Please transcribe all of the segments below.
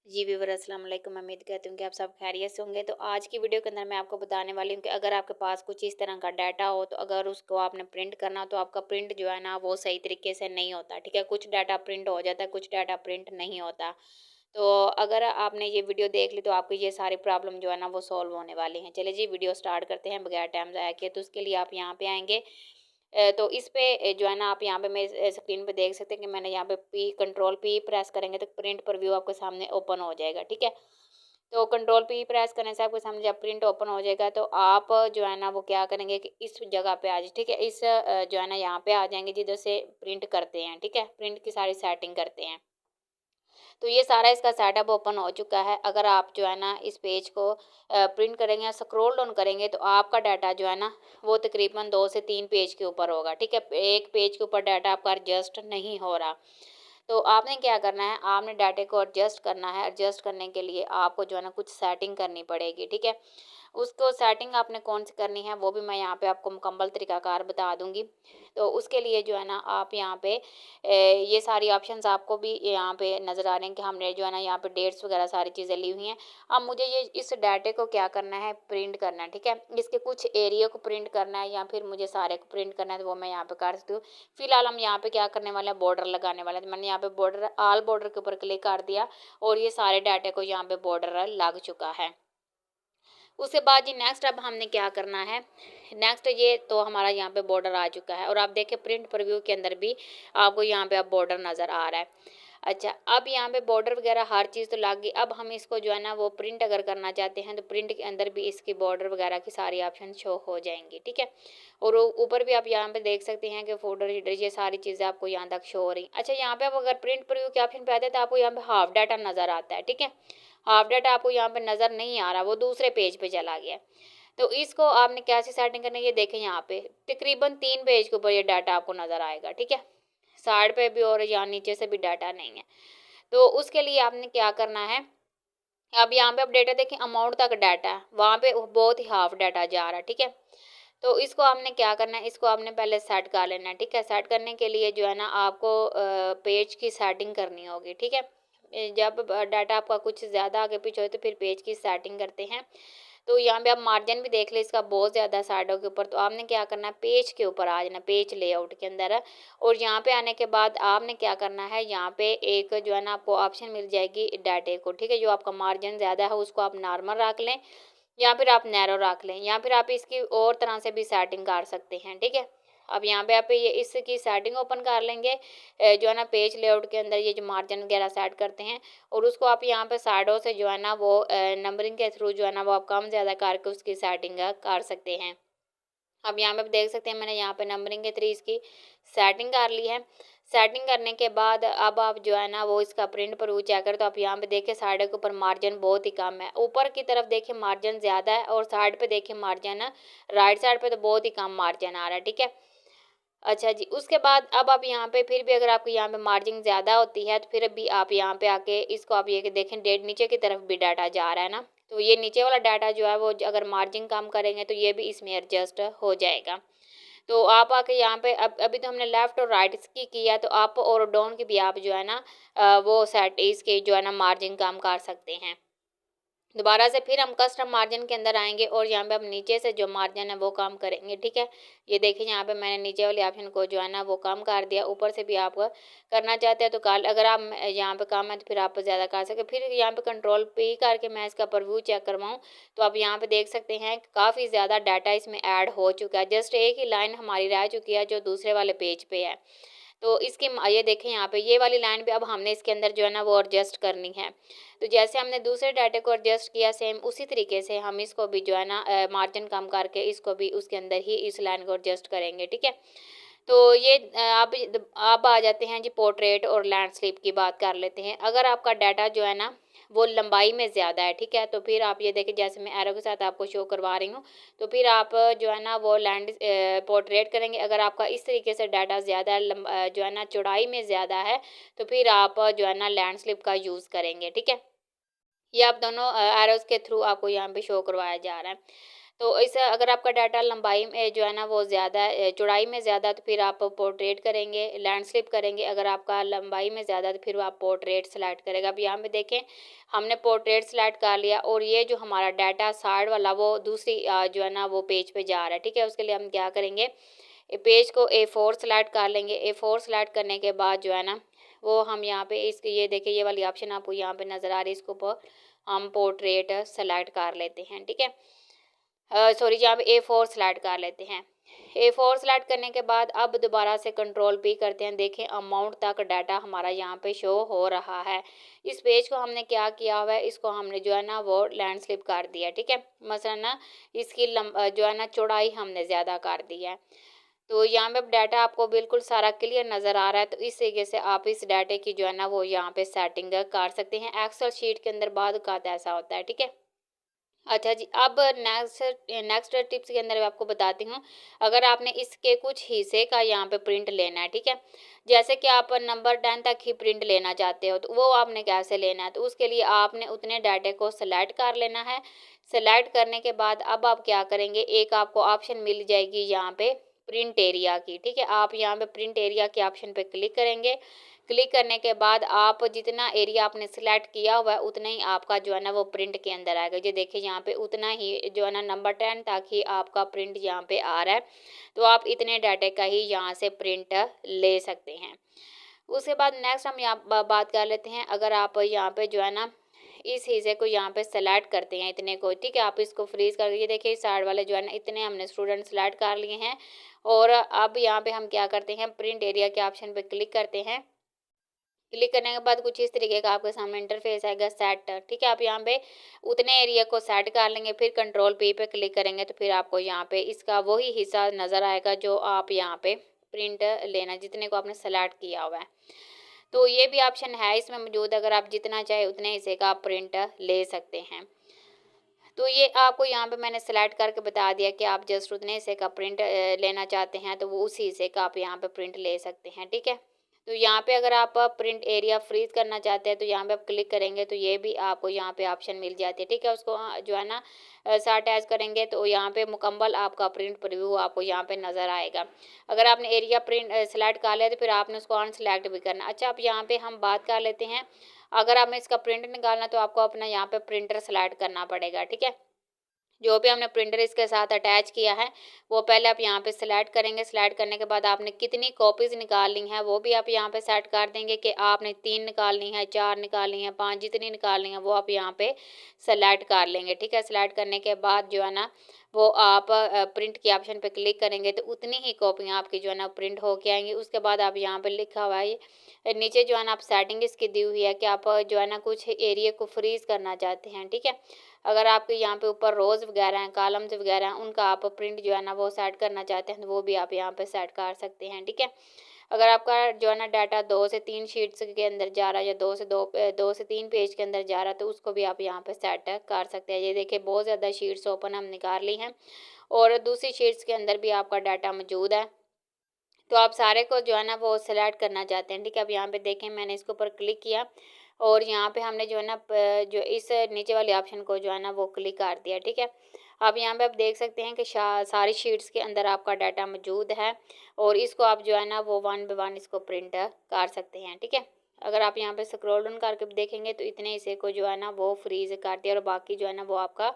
जी viewer अस्सलाम वालेकुम। उम्मीद करती हूँ कि आप सब खैरियत से होंगे। तो आज की वीडियो के अंदर मैं आपको बताने वाली हूँ कि अगर आपके पास कुछ इस तरह का डाटा हो तो अगर उसको आपने प्रिंट करना हो तो आपका प्रिंट जो है ना वो सही तरीके से नहीं होता। ठीक है, कुछ डाटा प्रिंट हो जाता है, कुछ डाटा प्रिंट नहीं होता। तो अगर आपने ये वीडियो देख ली तो आपकी ये सारी प्रॉब्लम जो है ना वो सॉल्व होने वाली हैं। चलिए जी वीडियो स्टार्ट करते हैं बगैर टाइम ज़ाया किए। तो उसके लिए आप यहाँ पे आएंगे। तो इस पे जो है ना आप यहाँ पे मेरे स्क्रीन पे देख सकते हैं कि मैंने यहाँ पे कंट्रोल पी प्रेस करेंगे तो प्रिंट प्रीव्यू आपके सामने ओपन हो जाएगा। ठीक है, तो कंट्रोल पी प्रेस करने से आपके सामने जब प्रिंट ओपन हो जाएगा तो आप जो है ना वो क्या करेंगे कि इस जगह पे आ जाए। ठीक है, इस जो है ना यहाँ पे आ जाएंगे जिधर से प्रिंट करते हैं। ठीक है, प्रिंट की सारी सेटिंग करते हैं। तो ये सारा इसका सेटअप ओपन हो चुका है। अगर आप जो है ना इस पेज को प्रिंट करेंगे या स्क्रॉल डाउन करेंगे तो आपका डाटा जो है ना वो तकरीबन 2 से 3 पेज के ऊपर होगा। ठीक है, एक पेज के ऊपर डाटा आपका एडजस्ट नहीं हो रहा। तो आपने क्या करना है, आपने डाटे को एडजस्ट करना है। एडजस्ट करने के लिए आपको जो है ना कुछ सेटिंग करनी पड़ेगी। ठीक है, उसको सेटिंग आपने कौन सी करनी है वो भी मैं यहाँ पे आपको मुकम्मल तरीकाकार बता दूंगी। तो उसके लिए जो है ना आप यहाँ पे ये सारी ऑप्शंस आपको भी यहाँ पे नज़र आ रहे हैं कि हमने जो है ना यहाँ पे डेट्स वगैरह सारी चीज़ें ली हुई हैं। अब मुझे ये इस डाटे को क्या करना है, प्रिंट करना है। ठीक है, इसके कुछ एरिया को प्रिंट करना है या फिर मुझे सारे को प्रिंट करना है तो वो मैं यहाँ पे कर सकती हूँ। फिलहाल हम यहाँ पे क्या करने वाले हैं, बॉर्डर लगाने वाले हैं। तो मैंने यहाँ पे बॉर्डर ऑल बॉर्डर के ऊपर क्लिक कर दिया और ये सारे डाटे को यहाँ पे बॉर्डर लग चुका है। उसके बाद जी नेक्स्ट अब हमने क्या करना है, नेक्स्ट ये तो हमारा यहाँ पे बॉर्डर आ चुका है और आप देखें प्रिंट प्रीव्यू के अंदर भी आपको यहाँ पे अब बॉर्डर नज़र आ रहा है। अच्छा, अब यहाँ पे बॉर्डर वगैरह हर चीज़ तो लग गई। अब हम इसको जो है ना वो प्रिंट अगर करना चाहते हैं तो प्रिंट के अंदर भी इसकी बॉर्डर वगैरह की सारी ऑप्शन शो हो जाएंगी। ठीक है, और ऊपर भी आप यहाँ पे देख सकते हैं कि फोल्डर हीडर ये सारी चीज़ें आपको यहाँ तक शो हो रही। अच्छा, यहाँ पे आप अगर प्रिंट प्रीव्यू के ऑप्शन पे आते हैं तो आपको यहाँ पे हाफ डाटा नज़र आता है। ठीक है, हाफ डाटा आपको यहाँ पे नज़र नहीं आ रहा, वो दूसरे पेज पे चला गया। तो इसको आपने कैसे सेटिंग करनी है ये देखें, यहाँ पे तकरीबन 3 पेज के ऊपर ये डाटा आपको नज़र आएगा। ठीक है, साइड पे भी और यहाँ नीचे से भी डाटा नहीं है। तो उसके लिए आपने क्या करना है, अब यहाँ पे आप डेटा देखें, अमाउंट तक डाटा है, वहाँ पे बहुत ही हाफ डाटा जा रहा है। ठीक है, तो इसको आपने क्या करना है, इसको आपने पहले सेट कर लेना है। ठीक है, सेट करने के लिए जो है ना आपको पेज की सेटिंग करनी होगी। ठीक है, जब डाटा आपका कुछ ज़्यादा आगे पीछे हो तो फिर पेज की सेटिंग करते हैं। तो यहाँ पे आप मार्जिन भी देख ले इसका बहुत ज़्यादा साइडों के ऊपर। तो आपने क्या करना है, पेज के ऊपर आ जाना, पेज लेआउट के अंदर। और यहाँ पे आने के बाद आपने क्या करना है, यहाँ पे एक जो है ना आपको ऑप्शन मिल जाएगी डाटे को। ठीक है, जो आपका मार्जिन ज़्यादा है उसको आप नॉर्मल रख लें या फिर आप नैरो रख लें या फिर आप इसकी और तरह से भी सेटिंग कर सकते हैं। ठीक है, अब यहाँ पे आप ये इसकी सेटिंग ओपन कर लेंगे। जो है ना पेज लेआउट के अंदर ये जो मार्जिन वगैरह सेट करते हैं और उसको आप यहाँ पे साइडों से जो है ना वो नंबरिंग के थ्रू जो है ना वो आप कम ज़्यादा करके उसकी सेटिंग कर सकते हैं। अब यहाँ पे आप देख सकते हैं मैंने यहाँ पे नंबरिंग के थ्रू इसकी सेटिंग कर ली है। सेटिंग करने के बाद अब आप जो है ना वो इसका प्रिंट पर चेक करें तो आप यहाँ पे देखिए साइड के ऊपर मार्जिन बहुत ही कम है, ऊपर की तरफ देखिए मार्जिन ज़्यादा है और साइड पे देखिए मार्जिन राइट साइड पे तो बहुत ही कम मार्जिन आ रहा है। ठीक है, अच्छा जी, उसके बाद अब आप यहाँ पे फिर भी अगर आपको यहाँ पे मार्जिन ज़्यादा होती है तो फिर भी आप यहाँ पे आके इसको आप ये कि देखें डेट नीचे की तरफ भी डाटा जा रहा है ना, तो ये नीचे वाला डाटा जो है वो अगर मार्जिन कम करेंगे तो ये भी इसमें एडजस्ट हो जाएगा। तो आप आके यहाँ पे अब अभी तो हमने लेफ़्ट और राइट की किया, तो अप और डाउन की भी आप जो है ना वो सेट इसके जो है ना मार्जिन कम कर सकते हैं। दोबारा से फिर हम कस्टम मार्जिन के अंदर आएंगे और यहाँ पे हम नीचे से जो मार्जिन है वो कम करेंगे। ठीक है, ये देखिए यहाँ पे मैंने नीचे वाले ऑप्शन को जो है ना वो कम कर दिया। ऊपर से भी आप करना चाहते हैं तो कल अगर आप यहाँ पे कम है तो फिर आप ज़्यादा कर सकते। फिर यहाँ पे कंट्रोल पे करके मैं इसका प्रीव्यू चेक करवाऊँ तो आप यहाँ पे देख सकते हैं काफ़ी ज़्यादा डाटा इसमें ऐड हो चुका है। जस्ट एक ही लाइन हमारी रह चुकी है जो दूसरे वाले पेज पे है। तो इसके ये देखें यहाँ पे ये वाली लाइन भी अब हमने इसके अंदर जो है ना वो एडजस्ट करनी है। तो जैसे हमने दूसरे डाटे को एडजस्ट किया सेम उसी तरीके से हम इसको भी जो है ना मार्जिन कम करके इसको भी उसके अंदर ही इस लाइन को एडजस्ट करेंगे। ठीक है, तो ये आप आ जाते हैं जी पोर्ट्रेट और लैंडस्केप की बात कर लेते हैं। अगर आपका डाटा जो है ना वो लंबाई में ज़्यादा है, ठीक है, तो फिर आप ये देखिए जैसे मैं एरो के साथ आपको शो करवा रही हूँ, तो फिर आप जो है ना वो पोर्ट्रेट करेंगे। अगर आपका इस तरीके से डाटा ज़्यादा जो है ना चौड़ाई में ज़्यादा है तो फिर आप जो है ना लैंडस्केप का यूज़ करेंगे। ठीक है, ये आप दोनों एरोज़ के थ्रू आपको यहाँ पे शो करवाया जा रहा है। तो इस अगर आपका डाटा लंबाई में जो है ना वो ज़्यादा चौड़ाई में ज़्यादा तो फिर आप पोर्ट्रेट करेंगे, लैंडस्केप करेंगे। अगर आपका लंबाई में ज़्यादा तो फिर आप पोर्ट्रेट सेलेक्ट करेगा। अब यहाँ पे देखें हमने पोर्ट्रेट सेलेक्ट कर लिया और ये जो हमारा डाटा साइड वाला वो दूसरी जो है ना वो पेज पे जा रहा है, ठीक है। उसके लिए हम क्या करेंगे, पेज को A4 सेलेक्ट कर लेंगे। A4 सेलेक्ट करने के बाद जो है ना वो हम यहाँ पे इस ये देखिए ये वाली ऑप्शन आपको यहाँ पे नज़र आ रही है, इसको हम पोर्ट्रेट सेलेक्ट कर लेते हैं, ठीक है। सॉरी यहाँ पे A4 सेलेक्ट कर लेते हैं। A4 सेलेक्ट करने के बाद अब दोबारा से Ctrl+P करते हैं। देखें अमाउंट तक डाटा हमारा यहाँ पे शो हो रहा है। इस पेज को हमने क्या किया हुआ है, इसको हमने जो है ना वो लैंडस्केप कर दिया, ठीक है। मसलन ना इसकी जो है ना चौड़ाई हमने ज़्यादा कर दी है। तो यहाँ पे अब डाटा आपको बिल्कुल सारा क्लियर नज़र आ रहा है। तो इस तरीके से आप इस डाटे की जो है ना वो यहाँ पे सेटिंग कर सकते हैं। एक्सेल शीट के अंदर बाद का ऐसा होता है, ठीक है। अच्छा जी, अब नेक्स्ट टिप्स के अंदर मैं आपको बताती हूँ। अगर आपने इसके कुछ हिस्से का यहाँ पे प्रिंट लेना है, ठीक है। जैसे कि आप नंबर 10 तक ही प्रिंट लेना चाहते हो तो वो आपने कैसे लेना है, तो उसके लिए आपने उतने डाटे को सेलेक्ट कर लेना है। सेलेक्ट करने के बाद अब आप क्या करेंगे, एक आपको ऑप्शन मिल जाएगी यहाँ पे प्रिंट एरिया की, ठीक है। आप यहाँ पे प्रिंट एरिया के ऑप्शन पे क्लिक करेंगे। क्लिक करने के बाद आप जितना एरिया आपने सेलेक्ट किया हुआ है उतना ही आपका जो है ना वो प्रिंट के अंदर आएगा। ये देखिए यहाँ पे उतना ही जो है ना नंबर 10 तक ही आपका प्रिंट यहाँ पे आ रहा है। तो आप इतने डाटे का ही यहाँ से प्रिंट ले सकते हैं। उसके बाद नेक्स्ट हम यहाँ बात कर लेते हैं। अगर आप यहाँ पे जो है ना इस हिस्से को यहाँ पे सेलेक्ट करते हैं इतने को, ठीक है। आप इसको फ्रीज करके ये देखिए साइड वाले जो है ना इतने हमने स्टूडेंट सेलेक्ट कर लिए हैं। और अब यहाँ पे हम क्या करते हैं, प्रिंट एरिया के ऑप्शन पे क्लिक करते हैं। क्लिक करने के बाद कुछ इस तरीके का आपके सामने इंटरफेस आएगा सेट, ठीक है। आप यहाँ पे उतने एरिया को सेट कर लेंगे, फिर Ctrl+P पे क्लिक करेंगे तो फिर आपको यहाँ पे इसका वही हिस्सा नज़र आएगा जो आप यहाँ पे प्रिंट लेना जितने को आपने सेलेक्ट किया हुआ है। तो ये भी ऑप्शन है इसमें मौजूद, अगर आप जितना चाहे उतने हिस्से का आप प्रिंट ले सकते हैं। तो ये आपको यहाँ पे मैंने सेलेक्ट करके बता दिया कि आप जस्ट उतने हिस्से का प्रिंट लेना चाहते हैं तो वो उसी हिस्से का आप यहाँ पे प्रिंट ले सकते हैं, ठीक है। तो यहाँ पे अगर आप प्रिंट एरिया फ्रीज करना चाहते हैं तो यहाँ पे आप क्लिक करेंगे तो ये भी आपको यहाँ पे ऑप्शन मिल जाती है, ठीक है। उसको जो है ना अटैच करेंगे तो यहाँ पे मुकम्मल आपका प्रिंट प्रीव्यू आपको यहाँ पे नज़र आएगा। अगर आपने एरिया प्रिंट सेलेक्ट कर लिया तो फिर आपने उसको अनसेलेक्ट भी करना। अच्छा, अब यहाँ पे हम बात कर लेते हैं, अगर आपने इसका प्रिंट निकालना तो आपको अपना यहाँ पे प्रिंटर सेलेक्ट करना पड़ेगा, ठीक है। जो भी हमने प्रिंटर इसके साथ अटैच किया है वो पहले आप यहाँ पे सेलेक्ट करेंगे। सेलेक्ट करने के बाद आपने कितनी कॉपीज़ निकालनी है वो भी आप यहाँ पे सेट कर देंगे कि आपने 3 निकालनी है, 4 निकालनी है, 5 जितनी निकालनी है वो आप यहाँ पे सेलेक्ट कर लेंगे, ठीक है। सेलेक्ट करने के बाद जो है ना वो आप प्रिंट के ऑप्शन पे क्लिक करेंगे तो उतनी ही कॉपियाँ आपकी जो है ना प्रिंट होके आएंगी। उसके बाद आप यहाँ पे लिखा हुआ है नीचे जो है ना आप सेटिंग इसकी दी हुई है कि आप जो है ना कुछ एरिया को फ्रीज करना चाहते हैं, ठीक है। अगर आपके यहाँ पे ऊपर रोज़ वगैरह हैं, कॉलम्स वगैरह हैं, उनका आप प्रिंट जो है ना वो सेट करना चाहते हैं तो वो भी आप यहाँ पे सेट कर सकते हैं, ठीक है। अगर आपका जो है ना डाटा 2 से 3 शीट्स के अंदर जा रहा है या 2 से 3 पेज के अंदर जा रहा है तो उसको भी आप यहाँ पे सेट कर सकते हैं। ये देखिए बहुत ज़्यादा शीट्स ओपन हम निकाल ली हैं और दूसरी शीट्स के अंदर भी आपका डाटा मौजूद है। तो आप सारे को जो है ना वो सेलेक्ट करना चाहते हैं, ठीक है। अब यहाँ पे देखें मैंने इसके ऊपर क्लिक किया और यहाँ पे हमने जो है ना जो इस नीचे वाले ऑप्शन को जो है ना वो क्लिक कर दिया, ठीक है। अब यहाँ पे आप देख सकते हैं कि सारी शीट्स के अंदर आपका डाटा मौजूद है और इसको आप जो है ना वो 1 बाय 1 इसको प्रिंट कर सकते हैं, ठीक है। अगर आप यहाँ पे स्क्रॉल डाउन करके देखेंगे तो इतने हिस्से को जो है ना वो फ्रीज कर दिया और बाकी जो है ना वो आपका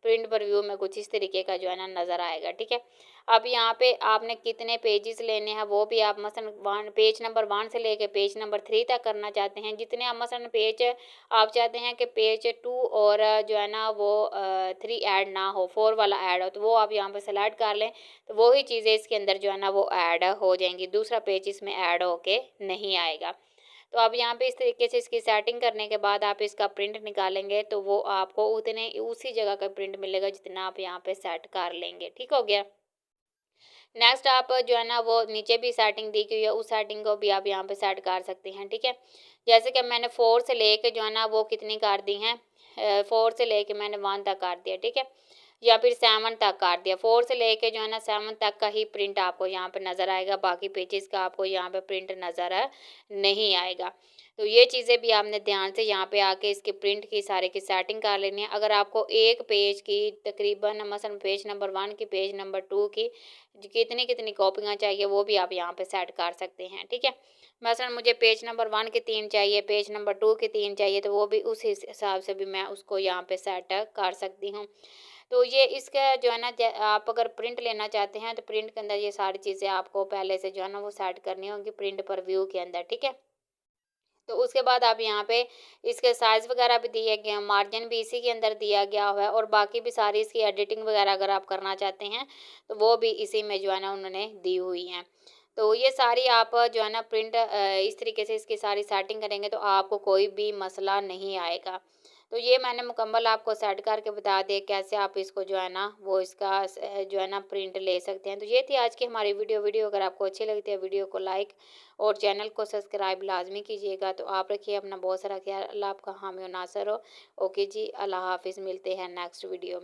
प्रिंट प्रीव्यू में कुछ इस तरीके का जो है ना नज़र आएगा, ठीक है। अब यहाँ पे आपने कितने पेजेस लेने हैं वो भी आप मसलन पेज नंबर 1 से लेके पेज नंबर 3 तक करना चाहते हैं। जितने आप मसलन पेज आप चाहते हैं कि पेज 2 और जो है ना वो 3 ऐड ना हो, 4 वाला ऐड हो, तो वो आप यहाँ पे सेलेक्ट कर लें तो वही चीज़ें इसके अंदर जो है ना वो ऐड हो जाएंगी, दूसरा पेज इसमें ऐड होके नहीं आएगा। तो अब यहाँ पे इस तरीके से इसकी सेटिंग करने के बाद आप इसका प्रिंट निकालेंगे तो वो आपको उतने उसी जगह का प्रिंट मिलेगा जितना आप यहाँ पे सेट कर लेंगे, ठीक हो गया। नेक्स्ट आप जो है ना वो नीचे भी सेटिंग दी गई है, उस सेटिंग को भी आप यहाँ पे सेट कर सकते हैं, ठीक है। जैसे कि मैंने 4 से लेके जो है ना वो कितनी कर दी हैं, 4 से लेके मैंने 1 तक कर दिया, ठीक है। या फिर 7 तक कर दिया। 4 से लेके जो है ना 7 तक का ही प्रिंट आपको यहाँ पे नज़र आएगा, बाकी पेजेस का आपको यहाँ पे प्रिंट नज़र नहीं आएगा। तो ये चीज़ें भी आपने ध्यान से यहाँ पे आके इसके प्रिंट की सारे की सेटिंग कर लेनी है। अगर आपको एक पेज की तकरीबन मसलन पेज नंबर 1 की, पेज नंबर 2 की कितनी-कितनी कॉपियाँ चाहिए वो भी आप यहाँ पे सेट कर सकते हैं, ठीक है। मसलन मुझे पेज नंबर 1 के 3 चाहिए, पेज नंबर 2 के 3 चाहिए, तो वो भी उस हिसाब से भी मैं उसको यहाँ पे सेट कर सकती हूँ। तो ये इसका जो है ना आप अगर प्रिंट लेना चाहते हैं तो प्रिंट के अंदर ये सारी चीज़ें आपको पहले से जो है ना वो सेट करनी होंगी प्रिंट पर व्यू के अंदर, ठीक है। तो उसके बाद आप यहाँ पे इसके साइज़ वगैरह भी दिए गए हैं, मार्जिन भी इसी के अंदर दिया गया हुआ है और बाकी भी सारी इसकी एडिटिंग वगैरह अगर आप करना चाहते हैं तो वो भी इसी में जो है ना उन्होंने दी हुई हैं। तो ये सारी आप जो है ना प्रिंट इस तरीके से इसकी सारी सेटिंग करेंगे तो आपको कोई भी मसला नहीं आएगा। तो ये मैंने मुकम्मल आपको सेट करके बता दिया कैसे आप इसको जो है ना वो इसका जो है ना प्रिंट ले सकते हैं। तो ये थी आज की हमारी वीडियो अगर आपको अच्छी लगती है वीडियो को लाइक और चैनल को सब्सक्राइब लाजमी कीजिएगा। तो आप रखिए अपना बहुत सारा ख्याल। अल्लाह आपका हामी और नासर हो। ओके जी, अल्लाह हाफिज़, मिलते हैं नेक्स्ट वीडियो में।